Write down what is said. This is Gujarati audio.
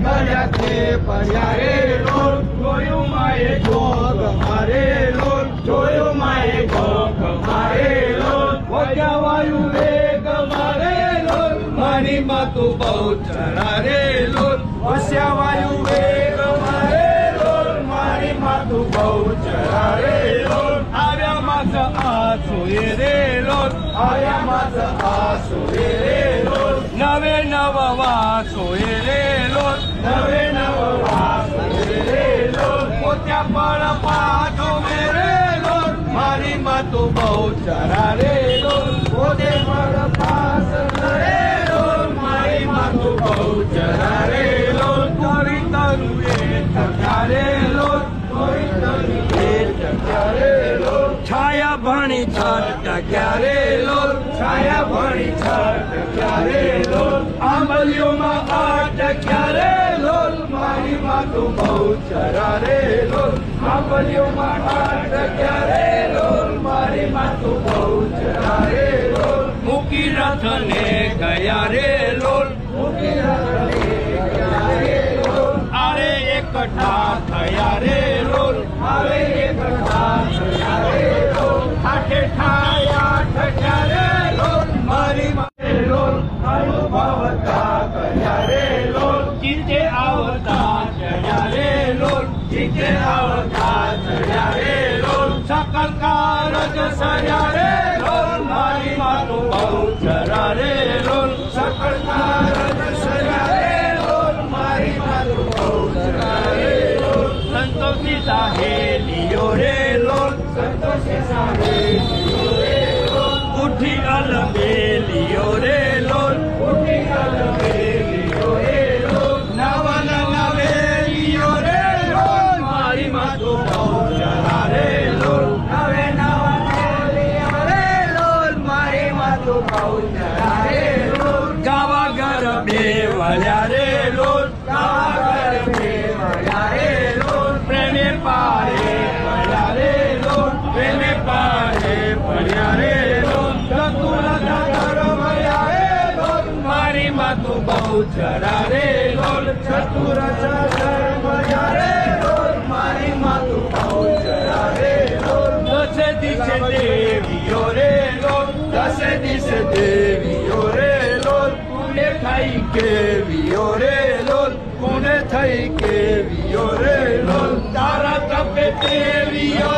ગળ્યાથી પડ્યા રે લોલ જોયું માએ જોગ મારે લોલ જોયું માએ જોગ મારે લોલ વગ્યા વાયુ વેગ મારે લોલ મારી માં તું બહુ ચરા રે લોલ વસ્યા વાયુ વેગ મારે લોલ મારી માં તું બહુ ચરા રે લોલ આવ્યા માસ આસુએ રે લોલ આવ્યા માસ આસુએ રે લોલ નવે નવ વાસોએ રે લોલ નવે નવ વાસોએ રે લોલ પોત્યા પણ પાછો મેરે લોલ મારી માં તું બહુ ચરા રે લોલ પોતે પણ પાસ રે લોલ મારી માં તું બહુ ચરા રે લોલ તોરી તરું એ ટક્યા રે લોલ તોરી તરું એ ટક્યા રે લોલ છાયા ભણી છાટ ટક્યા રે લોલ છાયા ભણી છાટ ટક્યા રે લોલ આંબલીઓમાં આટ ટક્યા રે લોલ મારી માં તું બહુ ચરા રે લોલ આંબલીઓમાં આટ ટક્યા રે લોલ મારી માં તું બહુ ચરા રે લોલ મૂકી રથને ગયા રે લોલ મૂકી રથને ગયા રે લોલ આરે એકઠા થયા રે લોલ આવે એકઠા થયા રે લોલ આઠે ઠાયા ઠક્યા રે લોલ મારી માં લોલ અનુભવતા કર્યા રે લોલ ચિત્તે આવતા ચડ્યા રે લોલ ચિત્તે આવતા ચડ્યા રે લોલ સકલ કારજ સર્યા રે લોલ મારી માં તું બહુ ચરા રે લોલ સકલ કારજ સર્યા રે લોલ મારી માં તું બહુ ચરા રે લોલ સંતોષી સાહેલીઓ રે લોલ સંતોષી સાહેલીઓ રે લોલ ઉઠી અલબેલીઓ રે લોલ ઉઠી અલબેલીઓ રે લોલ નવન નવેલીઓ રે લોલ મારી માં તું બહુ ચરા રે લોલ નવે નવેલીઓ રે લોલ મારી માં તું બહુ ચરા રે લોલ ગાવા ગરબે વળ્યા રે લોલ ગાવા ગરબે વળ્યા રે લોલ પ્રેમે પારે પડ્યા રે લોલ પ્રેમે પારે પડ્યા રે લોલ ચતુરતા કરવયા રે લોલ મારી માં તું બહુ ચરા રે લોલ ચતુરતા કરવયા રે લોલ મારી માં તું બહુ ચરા રે લોલ દસે દિશે દેવીઓ રે લોલ દસે દિશે દેવીઓ રે લોલ કુને થઈ કેવીઓ રે લોલ કુને થઈ કેવીઓ રે લોલ તારા તપે દેવીઓ